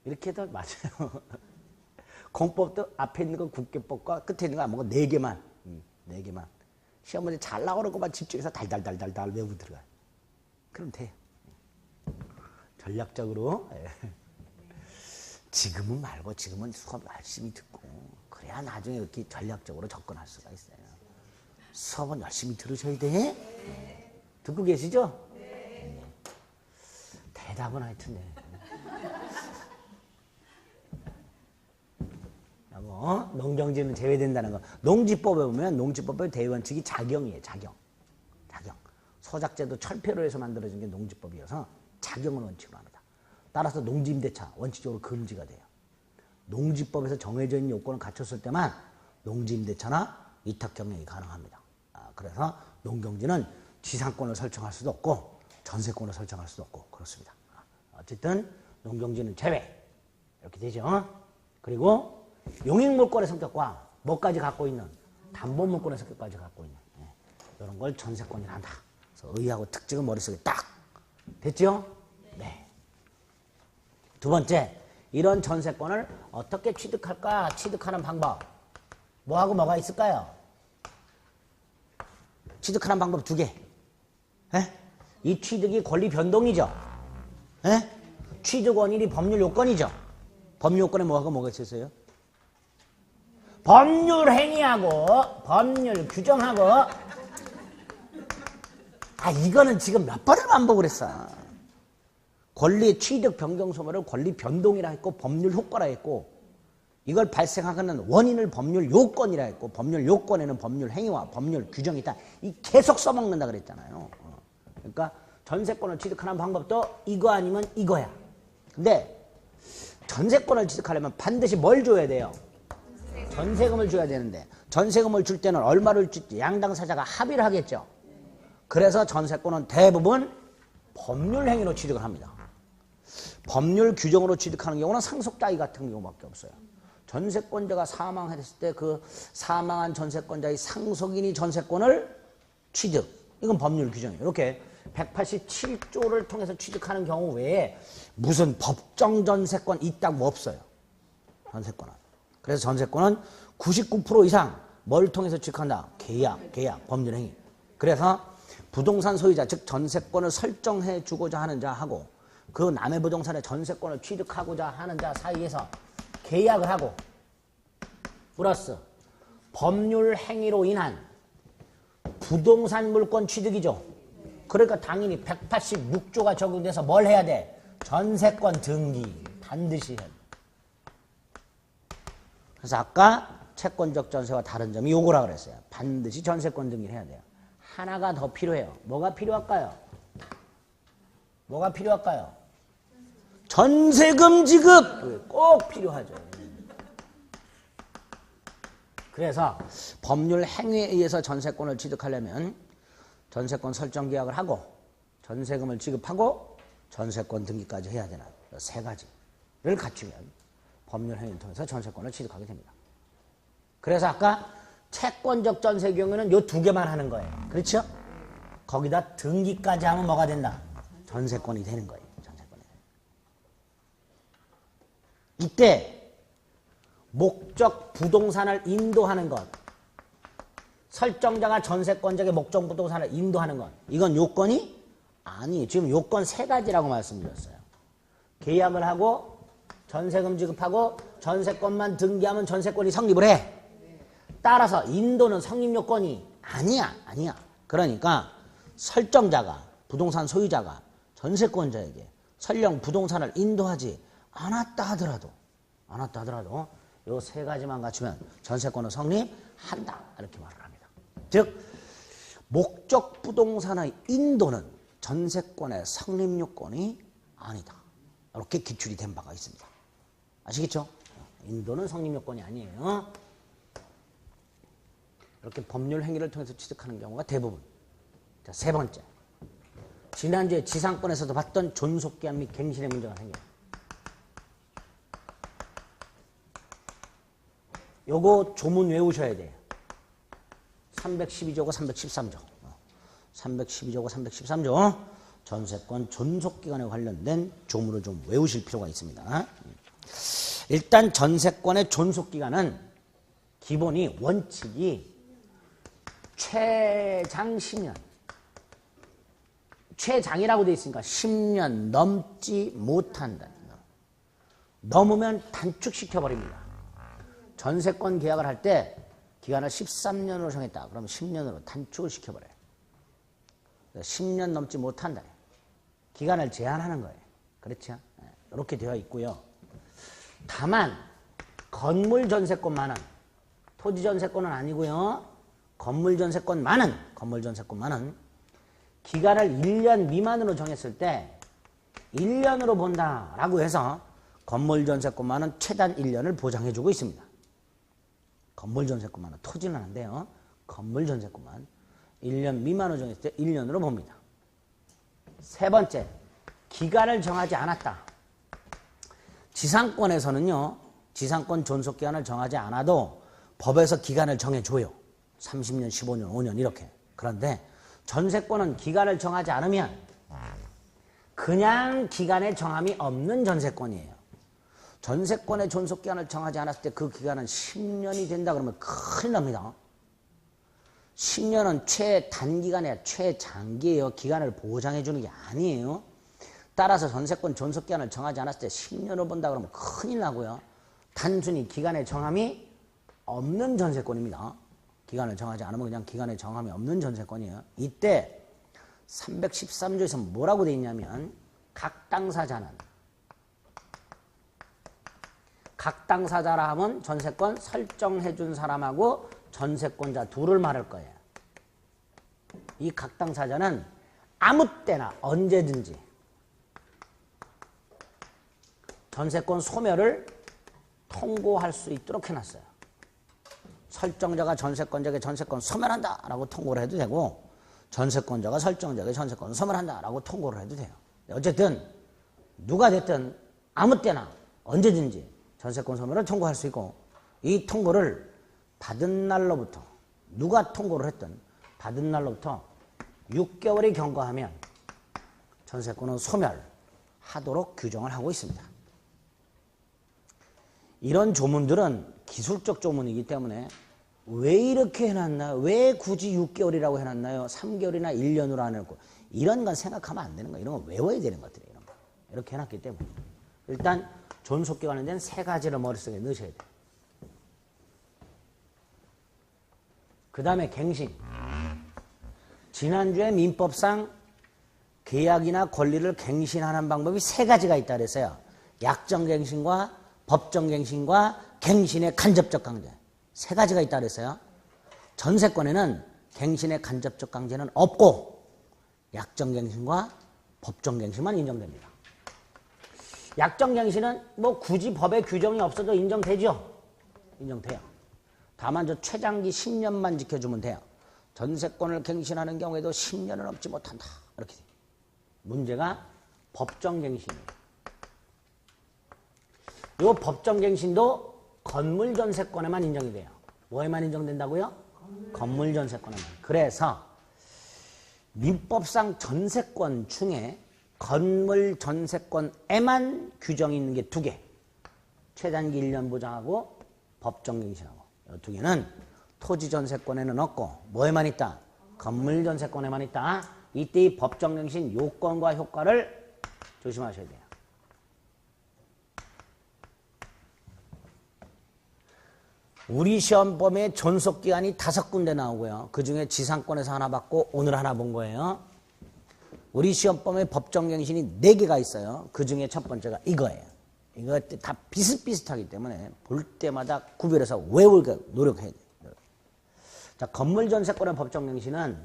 이렇게 해도 맞아요. 공법도 앞에 있는 건 국계법과 끝에 있는 거 안 보고 4개만. 4개만. 시험 문제 잘 나오는 것만 집중해서 달달달달달 외우고 들어가요. 그럼 돼. 전략적으로. 지금은 말고 지금은 수업 열심히 듣고 그래야 나중에 이렇게 전략적으로 접근할 수가 있어요. 수업은 열심히 들으셔야 돼. 듣고 계시죠? 대답은 하여튼 농경지는 제외된다는 거. 농지법에 보면 농지법의 대원칙이 작용이에요. 작용. 서작제도 철폐로 해서 만들어진 게 농지법이어서 작용을 원칙으로 합니다. 따라서 농지임대차 원칙적으로 금지가 돼요. 농지법에서 정해져 있는 요건을 갖췄을 때만 농지임대차나 위탁경영이 가능합니다. 그래서 농경지는 지상권을 설정할 수도 없고 전세권을 설정할 수도 없고 그렇습니다. 어쨌든 농경지는 제외 이렇게 되죠. 그리고 용익물권의 성격과 뭐까지 갖고 있는 담보물권의 성격까지 갖고 있는 이런 걸 전세권이라 한다. 그래서 의의하고 특징은 머릿속에 딱 됐죠? 네. 두 번째, 이런 전세권을 어떻게 취득할까? 취득하는 방법. 뭐하고 뭐가 있을까요? 취득하는 방법 2개. 이 취득이 권리 변동이죠. 취득 원인이 법률 요건이죠. 법률 요건에 뭐하고 뭐가 있었어요? 법률 행위하고 법률 규정하고 이거는 지금 몇 번을 반복을 했어. 권리 취득 변경 소멸을 권리 변동이라 했고 법률 효과라 했고 이걸 발생하는 원인을 법률 요건이라 했고 법률 요건에는 법률 행위와 법률 규정이 있다. 이 계속 써먹는다 그랬잖아요. 그러니까 전세권을 취득하는 방법도 이거 아니면 이거야. 근데 전세권을 취득하려면 반드시 뭘 줘야 돼요? 전세금을 줘야 되는데 전세금을 줄 때는 얼마를 줄지 양당 사자가 합의를 하겠죠. 그래서 전세권은 대부분 법률 행위로 취득을 합니다. 법률 규정으로 취득하는 경우는 상속자의 같은 경우밖에 없어요. 전세권자가 사망했을 때 그 사망한 전세권자의 상속인이 전세권을 취득. 이건 법률 규정이에요. 이렇게 187조를 통해서 취득하는 경우 외에 무슨 법정 전세권 있다고 없어요. 전세권은. 그래서 전세권은 99% 이상 뭘 통해서 취득한다? 계약, 법률 행위. 그래서 부동산 소유자, 즉 전세권을 설정해 주고자 하는 자하고 그 남의 부동산에 전세권을 취득하고자 하는 자 사이에서 계약을 하고 플러스 법률 행위로 인한 부동산 물권 취득이죠. 그러니까 당연히 186조가 적용돼서 뭘 해야 돼? 전세권 등기 반드시 해야 돼. 그래서 아까 채권적 전세와 다른 점이 요거라 그랬어요. 반드시 전세권 등기를 해야 돼요. 하나가 더 필요해요. 뭐가 필요할까요? 뭐가 필요할까요? 전세금 지급 꼭 필요하죠. 그래서 법률 행위에 의해서 전세권을 취득하려면 전세권 설정 계약을 하고 전세금을 지급하고 전세권 등기까지 해야 되는 세 가지를 갖추면 법률 행위를 통해서 전세권을 취득하게 됩니다. 그래서 아까 채권적 전세 경우는 요 두 개만 하는 거예요. 그렇죠? 거기다 등기까지 하면 뭐가 된다? 전세권이 되는 거예요. 전세권이. 이때 목적 부동산을 인도하는 것, 설정자가 전세권자에게 목적 부동산을 인도하는 것, 이건 요건이 아니에요. 지금 요건 세 가지라고 말씀드렸어요. 계약을 하고 전세금 지급하고 전세권만 등기하면 전세권이 성립을 해. 따라서 인도는 성립 요건이 아니야. 그러니까 설정자가, 부동산 소유자가 전세권자에게 설령 부동산을 인도하지 않았다 하더라도 요 세 가지만 갖추면 전세권은 성립한다. 이렇게 말을 합니다. 즉 목적 부동산의 인도는 전세권의 성립 요건이 아니다. 이렇게 기출이 된 바가 있습니다. 아시겠죠? 인도는 성립 요건이 아니에요. 이렇게 법률 행위를 통해서 취득하는 경우가 대부분. 자, 세 번째. 지난주에 지상권에서도 봤던 존속기한 및 갱신의 문제가 생겨요. 요거 조문 외우셔야 돼요. 312조고 313조. 312조고 313조. 전세권 존속기간에 관련된 조문을 좀 외우실 필요가 있습니다. 일단 전세권의 존속기간은 기본이 원칙이 최장 10년. 최장이라고 되어 있으니까 10년 넘지 못한다. 넘으면 단축시켜버립니다. 전세권 계약을 할 때 기간을 13년으로 정했다. 그러면 10년으로 단축을 시켜버려요. 10년 넘지 못한다. 기간을 제한하는 거예요. 그렇죠? 이렇게 되어 있고요. 다만 건물 전세권만은 토지 전세권은 아니고요. 건물 전세권만은 기간을 1년 미만으로 정했을 때 1년으로 본다라고 해서 건물 전세권만은 최단 1년을 보장해주고 있습니다. 건물 전세권만은 토지는 안 돼요. 건물 전세권만 1년 미만으로 정했을 때 1년으로 봅니다. 세 번째, 기간을 정하지 않았다. 지상권에서는요. 지상권 존속기간을 정하지 않아도 법에서 기간을 정해줘요. 30년, 15년, 5년 이렇게. 그런데 전세권은 기간을 정하지 않으면 그냥 기간에 정함이 없는 전세권이에요. 전세권의 존속기간을 정하지 않았을 때 그 기간은 10년이 된다 그러면 큰일 납니다. 10년은 최단기간이야 최장기예요. 기간을 보장해 주는 게 아니에요. 따라서 전세권 존속기간을 정하지 않았을 때 10년을 본다 그러면 큰일 나고요. 단순히 기간의 정함이 없는 전세권입니다. 기간을 정하지 않으면 그냥 기간의 정함이 없는 전세권이에요. 이때 313조에서 뭐라고 돼 있냐면 각 당사자라 하면 전세권 설정해 준 사람하고 전세권자 둘을 말할 거예요. 이 각 당사자는 아무 때나 언제든지 전세권 소멸을 통고할 수 있도록 해놨어요. 설정자가 전세권자에게 전세권 소멸한다 라고 통고를 해도 되고 전세권자가 설정자에게 전세권 소멸한다 라고 통고를 해도 돼요. 어쨌든 누가 됐든 아무 때나 언제든지 전세권 소멸을 통고할 수 있고 이 통고를 받은 날로부터 누가 통고를 했든 받은 날로부터 6개월이 경과하면 전세권은 소멸하도록 규정을 하고 있습니다. 이런 조문들은 기술적 조문이기 때문에 왜 이렇게 해놨나요? 왜 굳이 6개월이라고 해놨나요? 3개월이나 1년으로 안 해놓고 이런 건 생각하면 안 되는 거예요. 이런 건 외워야 되는 것들이에요. 이런 거. 이렇게 해놨기 때문에 일단 존속기 관련된 3가지를 머릿속에 넣으셔야 돼요. 그 다음에 갱신. 지난주에 민법상 계약이나 권리를 갱신하는 방법이 3가지가 있다 그랬어요. 약정갱신과 법정갱신과 갱신의 간접적 강제. 3가지가 있다 그랬어요. 전세권에는 갱신의 간접적 강제는 없고 약정갱신과 법정갱신만 인정됩니다. 약정갱신은 뭐 굳이 법에 규정이 없어도 인정되죠? 인정돼요. 다만 저 최장기 10년만 지켜주면 돼요. 전세권을 갱신하는 경우에도 10년을 넘지 못한다. 이렇게 돼요. 문제가 법정갱신이에요. 이 법정갱신도 건물전세권에만 인정이 돼요. 뭐에만 인정된다고요? 건물전세권에만. 그래서 민법상 전세권 중에 건물전세권에만 규정이 있는 게 2개. 최단기 1년 보장하고 법정갱신하고. 이 2개는 토지전세권에는 없고 뭐에만 있다? 건물전세권에만 있다. 이때 이 법정갱신 요건과 효과를 조심하셔야 돼요. 우리 시험범위에 존속기간이 5군데 나오고요. 그 중에 지상권에서 하나 받고 오늘 하나 본 거예요. 우리 시험범위에 법정갱신이 4개가 있어요. 그 중에 첫 번째가 이거예요. 이거 다 비슷비슷하기 때문에 볼 때마다 구별해서 외우게 노력해야 돼요. 자, 건물전세권의 법정갱신은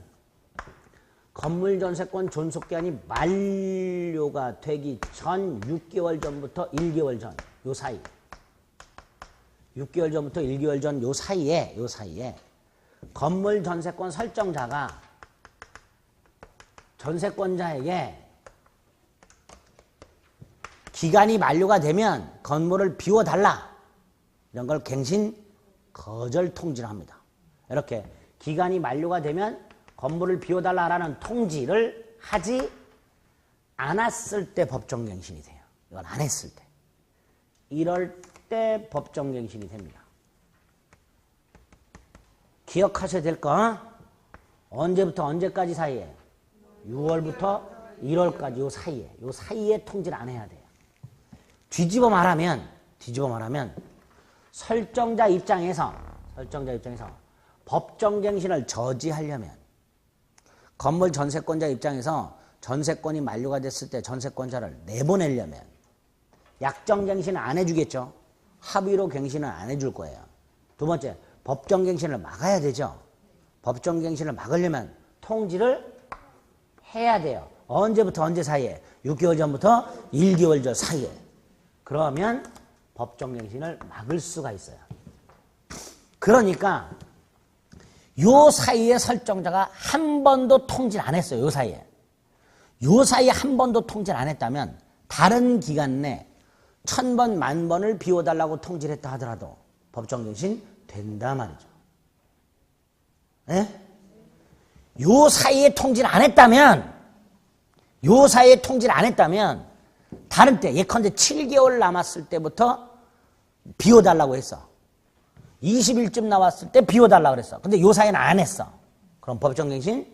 건물전세권 존속기한이 만료가 되기 전 6개월 전부터 1개월 전 요 사이 6개월 전부터 1개월 전 요 사이에 건물전세권 설정자가 전세권자에게 기간이 만료가 되면 건물을 비워달라 이런 걸 갱신 거절 통지를 합니다. 이렇게 기간이 만료가 되면 건물을 비워달라라는 통지를 하지 않았을 때 법정갱신이 돼요. 이건 안 했을 때. 이럴 때 법정갱신이 됩니다. 기억하셔야 될 거 언제부터 언제까지 사이에? 6월부터 1월까지 요 사이에 통지를 안 해야 돼요. 뒤집어 말하면 설정자 입장에서 법정갱신을 저지하려면 건물 전세권자 입장에서 전세권이 만료가 됐을 때 전세권자를 내보내려면 약정갱신을 안 해주겠죠. 합의로 갱신은 안 해줄 거예요. 두 번째, 법정갱신을 막아야 되죠. 법정갱신을 막으려면 통지를 해야 돼요. 언제부터 언제 사이에? 6개월 전부터 1개월 전 사이에. 그러면 법정갱신을 막을 수가 있어요. 그러니까 요 사이에 설정자가 한 번도 통지를 안 했어요. 요 사이에 한 번도 통지를 안 했다면 다른 기간 내 1000번, 10,000번을 비워달라고 통지를 했다 하더라도 법정갱신 된다 말이죠. 예? 요 사이에 통지를 안 했다면 다른 때 예컨대 7개월 남았을 때부터 비워달라고 했어. 20일쯤 나왔을 때 비워달라고 그랬어. 근데 요 사이에는 안 했어. 그럼 법정갱신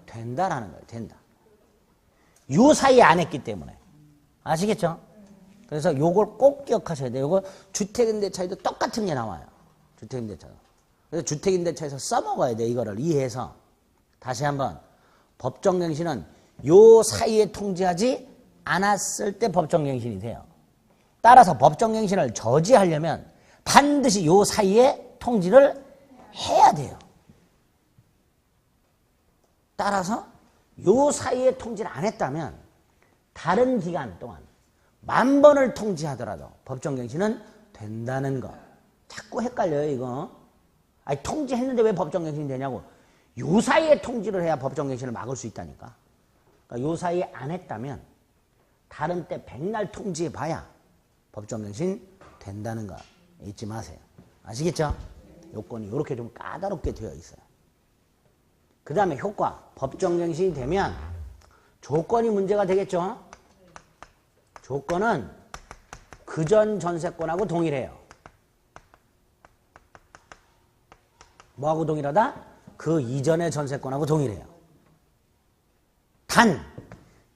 된다라는 거예요. 된다. 요 사이에 안 했기 때문에. 아시겠죠? 그래서 요걸 꼭 기억하셔야 돼요. 요거 주택임대차에도 똑같은 게 나와요. 주택임대차. 그래서 주택임대차에서 써먹어야 돼요. 이거를 이해해서. 다시 한번 법정갱신은 요 사이에 통지하지 않았을 때 법정갱신이 돼요. 따라서 법정갱신을 저지하려면 반드시 요 사이에 통지를 해야 돼요. 따라서 요 사이에 통지를 안 했다면 다른 기간 동안 10,000번을 통지하더라도 법정갱신은 된다는 거. 자꾸 헷갈려요 이거. 아니 통지했는데 왜 법정갱신이 되냐고. 요 사이에 통지를 해야 법정갱신을 막을 수 있다니까. 그러니까 요 사이에 안 했다면 다른 때 백날 통지해 봐야 법정갱신 된다는 거 잊지 마세요. 아시겠죠? 요건이 이렇게 좀 까다롭게 되어 있어요. 그 다음에 효과. 법정갱신이 되면 조건이 문제가 되겠죠? 조건은 그전 전세권하고 동일해요. 뭐하고 동일하다? 그 이전의 전세권하고 동일해요. 단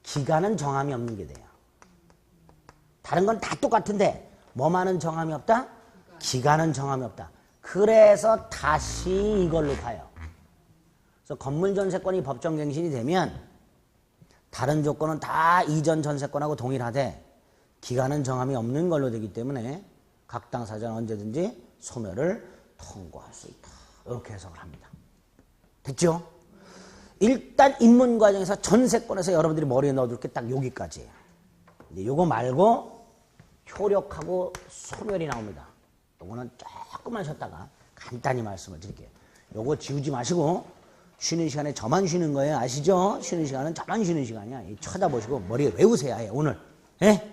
기간은 정함이 없는 게 돼요. 다른 건 다 똑같은데 뭐만은 정함이 없다? 기간은 정함이 없다. 그래서 다시 이걸로 가요. 그래서 건물 전세권이 법정갱신이 되면 다른 조건은 다 이전 전세권하고 동일하되 기간은 정함이 없는 걸로 되기 때문에 각 당사자는 언제든지 소멸을 통고할 수 있다. 이렇게 해석을 합니다. 됐죠? 일단 입문 과정에서 전세권에서 여러분들이 머리에 넣어둘 게 딱 여기까지예요. 근데 요거 말고 효력하고 소멸이 나옵니다. 요거는 조금만 쉬었다가 간단히 말씀을 드릴게요. 요거 지우지 마시고 쉬는 시간에 저만 쉬는 거예요. 아시죠? 쉬는 시간은 저만 쉬는 시간이야. 쳐다보시고 머리에 외우세요. 오늘. 예?